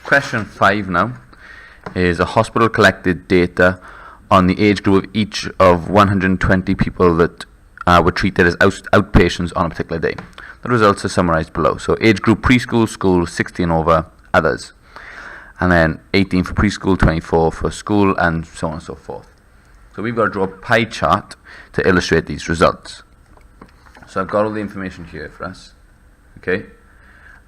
Question 5 now is a hospital collected data on the age group of each of 120 people that were treated as outpatients on a particular day. The results are summarized below. So age group preschool, school, 60 and over, others. And then 18 for preschool, 24 for school, and so on and so forth. So we've got to draw a pie chart to illustrate these results. So I've got all the information here for us. Okay?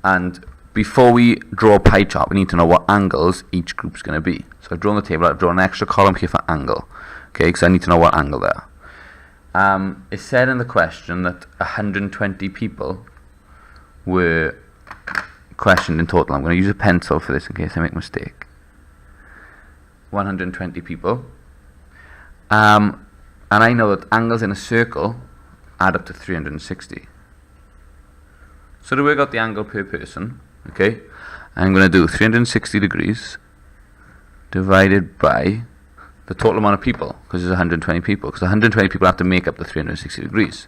And before we draw a pie chart, we need to know what angles each group's going to be. So I've drawn the table. I've drawn an extra column here for angle. Okay? Because I need to know what angle they are. It said in the question that 120 people were questioned in total. I'm going to use a pencil for this in case I make a mistake. 120 people. And I know that angles in a circle add up to 360. So to work out the angle per person, okay, I'm going to do 360 degrees divided by the total amount of people, because there's 120 people, because 120 people have to make up the 360 degrees.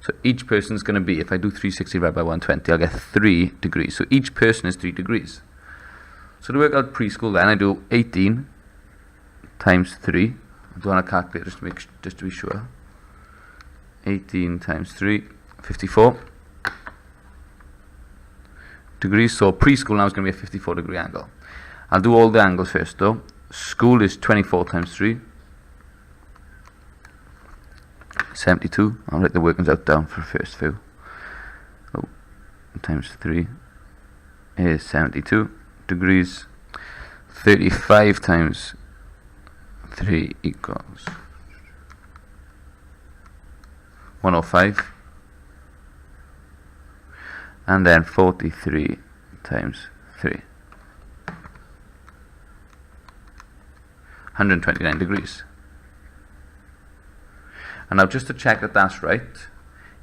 So each person is going to be, if I do 360 divided by 120, I'll get 3 degrees. So each person is 3 degrees. So to work out preschool then, I do 18 times 3. I do on a calculator just to be sure. 18 times 3, 54 degrees. So preschool now is going to be a 54 degree angle. I'll do all the angles first though. School is 24 times 3, 72. I'll write the workings out down for the first few. Times 3 is 72 degrees. 35 times 3 equals 105. And then 43 times 3. 129 degrees. And now just to check that that's right,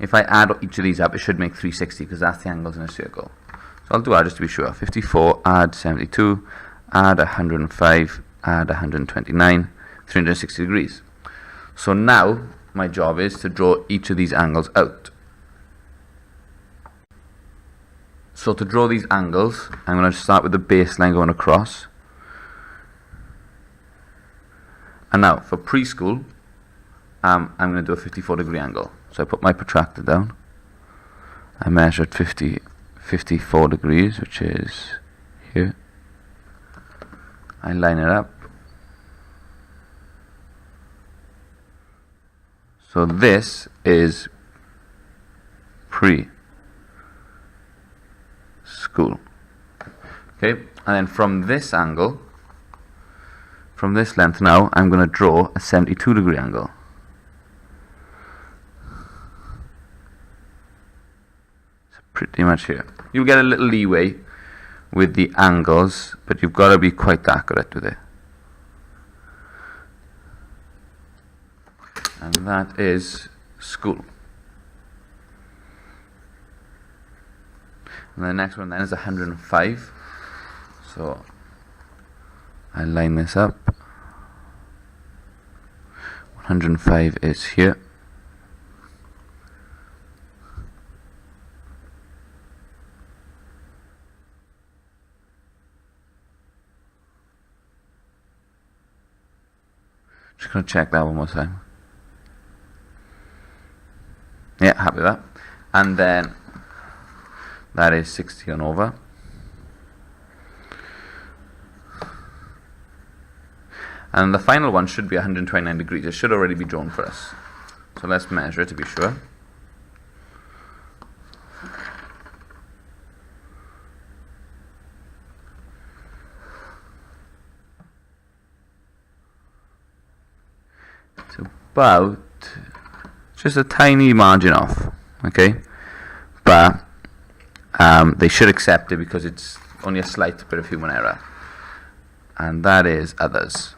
if I add each of these up, it should make 360 because that's the angles in a circle. So I'll do that just to be sure. 54, add 72, add 105, add 129, 360 degrees. So now my job is to draw each of these angles out. So to draw these angles, I'm going to start with the baseline going across. And now for preschool, I'm going to do a 54 degree angle. So I put my protractor down. I measured 54 degrees, which is here. I line it up. So this is preschool. Okay, and then from this angle, from this length now, I'm going to draw a 72 degree angle. So pretty much here. You'll get a little leeway with the angles, but you've got to be quite accurate with it. And that is school. And the next one then is 105. So I line this up. 105 is here. Just going to check that one more time. Yeah, happy with that. And then that is 60 and over. And the final one should be 129 degrees. It should already be drawn for us. So let's measure it to be sure. It's about just a tiny margin off, okay? But they should accept it because it's only a slight bit of human error. And that is others.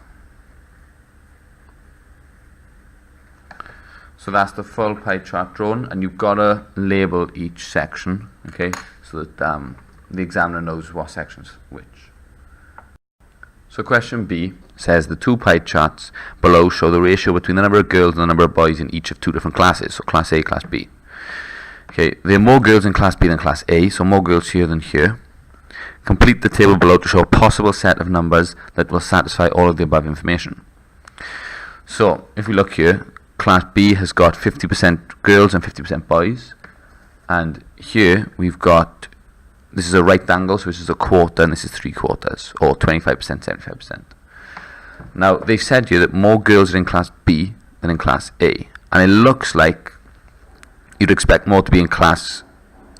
So that's the full pie chart drawn, and you've got to label each section, okay, so that the examiner knows what section's which. So question B says the two pie charts below show the ratio between the number of girls and the number of boys in each of two different classes, so class A, class B. Okay, there are more girls in class B than class A, so more girls here than here. Complete the table below to show a possible set of numbers that will satisfy all of the above information. So, if we look here, Class B has got 50% girls and 50% boys. And here we've got, this is a right angle, so this is a quarter and this is 3/4, or 25%, 75%. Now, they've said here that more girls are in Class B than in Class A. And it looks like you'd expect more to be in Class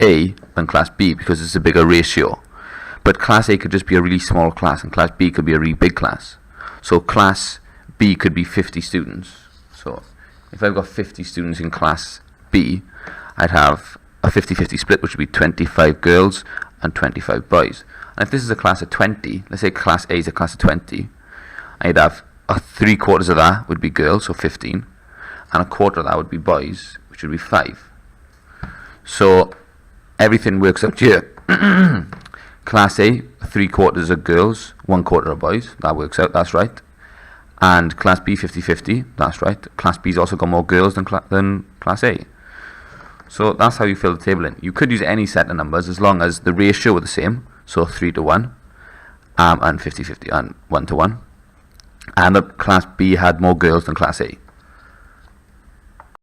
A than Class B because it's a bigger ratio. But Class A could just be a really small class and Class B could be a really big class. So Class B could be 50 students. So if I've got 50 students in Class B, I'd have a 50-50 split, which would be 25 girls and 25 boys. And if this is a class of 20, let's say Class A is a class of 20, I'd have 3/4 of that would be girls, so 15, and a quarter of that would be boys, which would be 5. So everything works out here. Class A, 3/4 are girls, 1/4 are boys. That works out, that's right. And Class B, 50-50, that's right. Class B's also got more girls than Class A. So that's how you fill the table in. You could use any set of numbers as long as the ratio were the same, so 3:1, and 50-50, and 1:1. And that Class B had more girls than Class A.